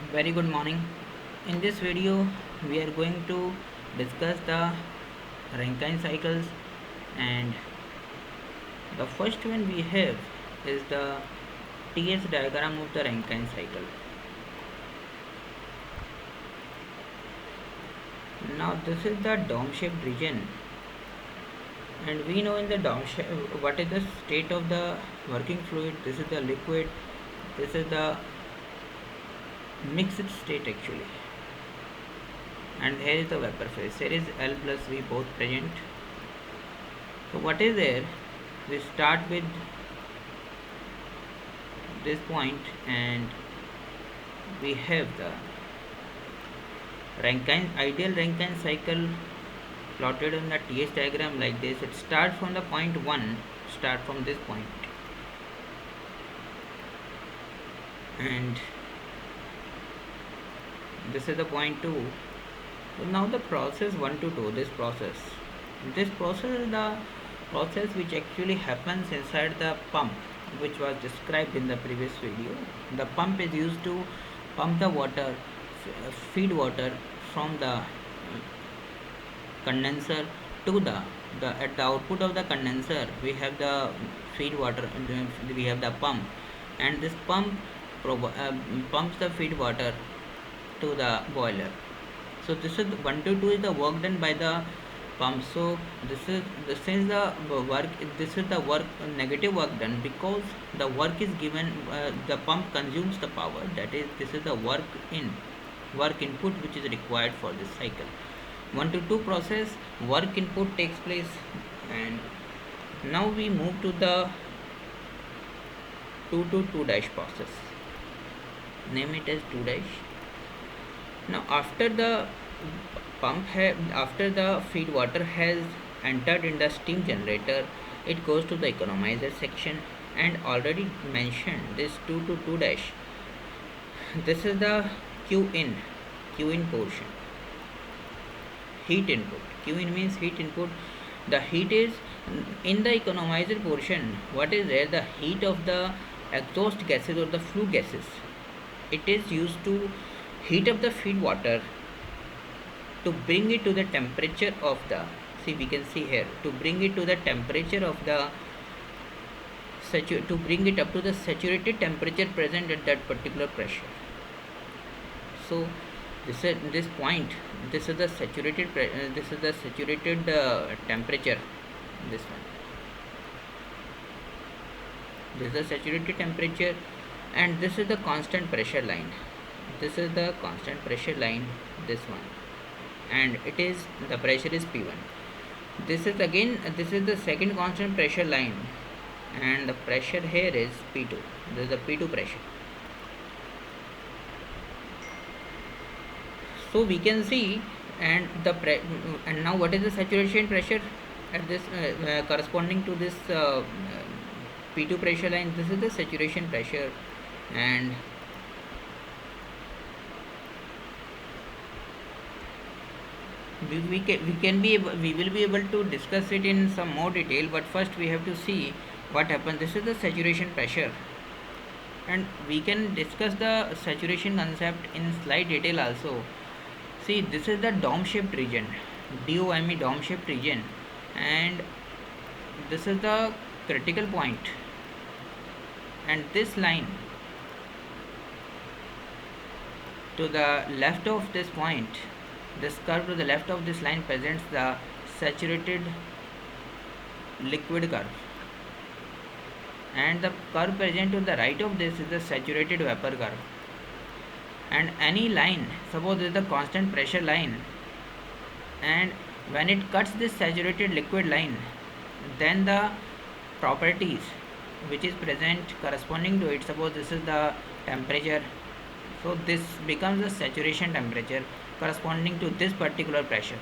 Very good morning. In this video, we are going to discuss the Rankine cycles, and the first one we have is the TS diagram of the Rankine cycle. Now, this is the dome shaped region, and we know in the dome shape what is the state of the working fluid. This is the liquid, this is the mixed state actually, and here is the vapor phase. Here is L plus V both present. So what is there? We start with this point and we have the Rankine ideal Rankine cycle plotted on the TS diagram like this. It starts from the point 1, start from this point, and this is the point 2. So now the process 1 to 2, this process is the process which actually happens inside the pump, which was described in the previous video. The pump is used to pump the water, feed water from the condenser to the at the output of the condenser we have the feed water, we have the pump, and this pump pumps the feed water to the boiler. So this is 1 to 2 is the work done by the pump. So this is the work, this is the work, negative work done, because the work is given, the pump consumes the power, that is this is the work input which is required for this cycle. 1 to 2 process, work input takes place, and now we move to the 2 to 2 dash process. Name it as 2 dash. Now after the after the feed water has entered in the steam generator, it goes to the economizer section, and already mentioned this 2 to 2 dash, this is the q in portion, heat input. Q in means heat input. The heat is in the economizer portion. What is there? The heat of the exhaust gases or the flue gases. It is used to heat up the feed water to bring it to the temperature of the, see we can see here, to bring it to the temperature of the to bring it up to the saturated temperature present at that particular pressure. So this is this point, this is the saturated this is the saturated temperature, this one, this is the saturated temperature, and this is the constant pressure line, this is the constant pressure line, this one, and it is the pressure is P1. This is again, this is the second constant pressure line, and the pressure here is P2, this is the P2 pressure. So we can see, and and now what is the saturation pressure at this corresponding to this P2 pressure line? This is the saturation pressure, and we will be able to discuss it in some more detail, but first we have to see what happens. This is the saturation pressure, and we can discuss the saturation concept in slight detail also. See, this is the dome shaped region, DOME, dome shaped region, and this is the critical point, and this line to the left of this point, this curve to the left of this line presents the saturated liquid curve, and the curve present to the right of this is the saturated vapor curve. And any line, suppose this is the constant pressure line, and when it cuts this saturated liquid line, then the properties which is present corresponding to it, suppose this is the temperature, so this becomes the saturation temperature corresponding to this particular pressure.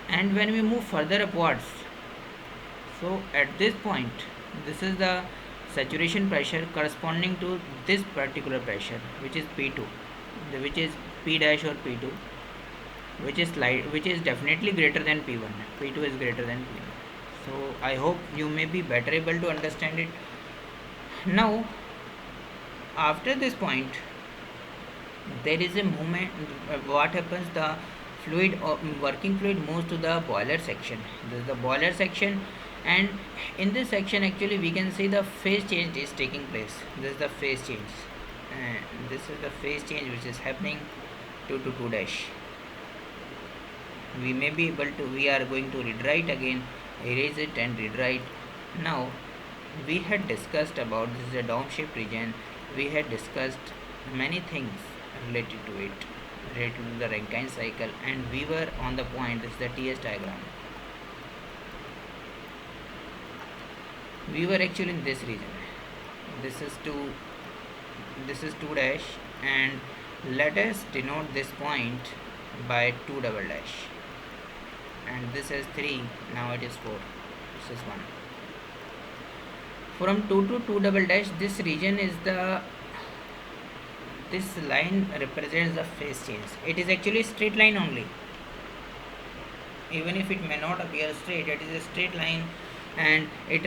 And when we move further upwards, so at this point, this is the saturation pressure corresponding to this particular pressure, which is P2, which is P dash or P2, which is definitely greater than P1. P2 is greater than P1. So I hope you may be better able to understand it. Now after this point there is a movement. What happens, the fluid or working fluid moves to the boiler section. This is the boiler section, and in this section actually we can see the phase change is taking place. This is the phase change, and this is the phase change which is happening 2 to 2 dash. We may be able to, we are going to rewrite again, erase it and rewrite. Now we had discussed about, this is a dome-shaped region. We had discussed many things related to it, related to the Rankine cycle, and we were on the point, this is the TS diagram. We were actually in this region. This is 2 dash, and let us denote this point by 2 double dash, and this is 3, now it is 4, this is 1. From 2 to 2 double dash, this region is the, this line represents the phase change. It is actually straight line only, even if it may not appear straight, it is a straight line, and it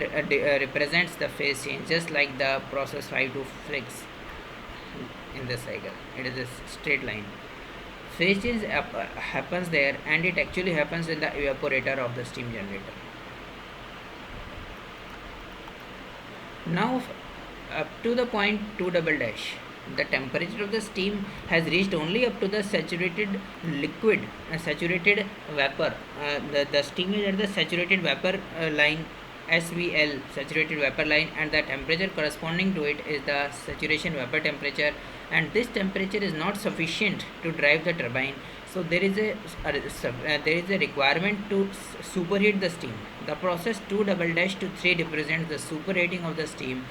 represents the phase change, just like the process 5 to 6 in the cycle. It is a straight line. Phase change happens there, and it actually happens in the evaporator of the steam generator. Now up to the point 2 double dash, the temperature of the steam has reached only up to the saturated liquid, saturated vapor. The steam is at the saturated vapor line, SVL, saturated vapor line, and the temperature corresponding to it is the saturation vapor temperature, and this temperature is not sufficient to drive the turbine. So there is a requirement to superheat the steam. The process 2 double dash to 3 represents the superheating of the steam,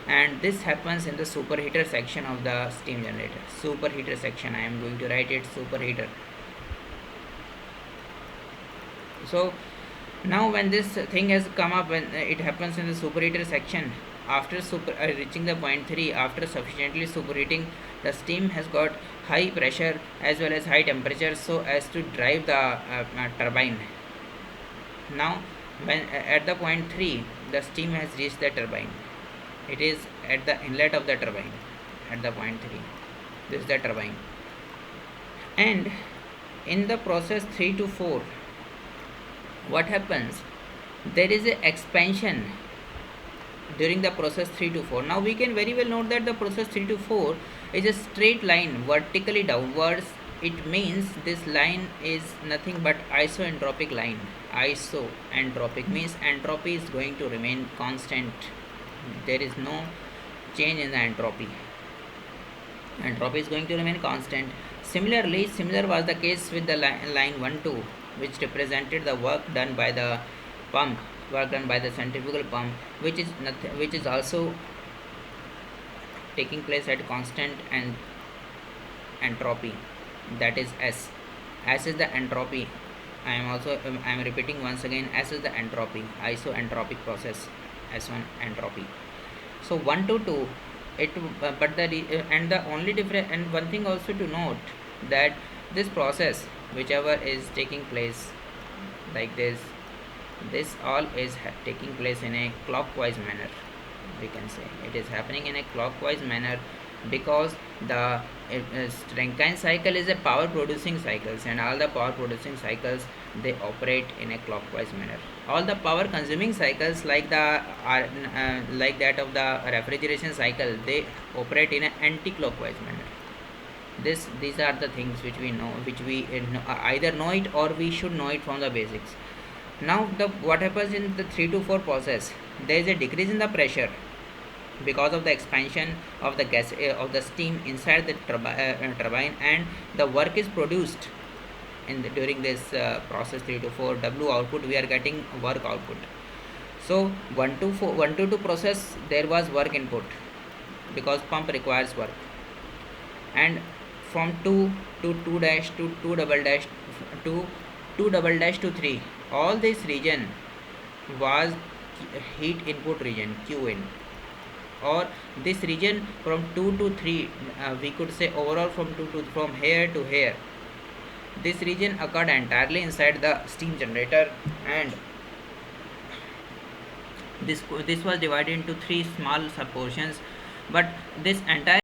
and this happens in the superheater section of the steam generator. Superheater section, I am going to write it superheater. So now when this thing has come up, when it happens in the superheater section, after reaching the point 3, after sufficiently superheating, the steam has got high pressure as well as high temperature, so as to drive the turbine. Now when at the point 3, the steam has reached the turbine. It is at the inlet of the turbine at the point 3. This is the turbine, and in the process 3 to 4, what happens, there is an expansion during the process 3 to 4. Now we can very well note that the process 3 to 4 is a straight line vertically downwards. It means this line is nothing but isoentropic line. Isoentropic means entropy is going to remain constant. There is no change in the entropy. Entropy is going to remain constant. Similarly, similar was the case with the line 1 2, which represented the work done by the pump, work done by the centrifugal pump, which is also taking place at constant and entropy, that is S. S is the entropy. I am repeating once again, S is the entropy, isoentropic process, S1 entropy. So 1 to 2, but and the only difference, and one thing also to note, that this process whichever is taking place like this all is taking place in a clockwise manner. We can say it is happening in a clockwise manner, because the Rankine cycle is a power producing cycles, and all the power producing cycles, they operate in a clockwise manner. All the power consuming cycles, like that of the refrigeration cycle, they operate in an anti-clockwise manner. These are the things which we know, which we either know it or we should know it from the basics. Now what happens in the 3 to 4 process, there is a decrease in the pressure because of the expansion of the gas of the steam inside the turbine, and the work is produced during this process 3 to 4. W output, we are getting work output. So 1 to 2 process, there was work input because pump requires work, and from 2 to 2 dash to 2 double dash to 2 double dash to 3, all this region was heat input region, QN, or this region from 2 to 3, we could say overall from here to here, this region occurred entirely inside the steam generator, and this was divided into 3 small sub portions, but this entire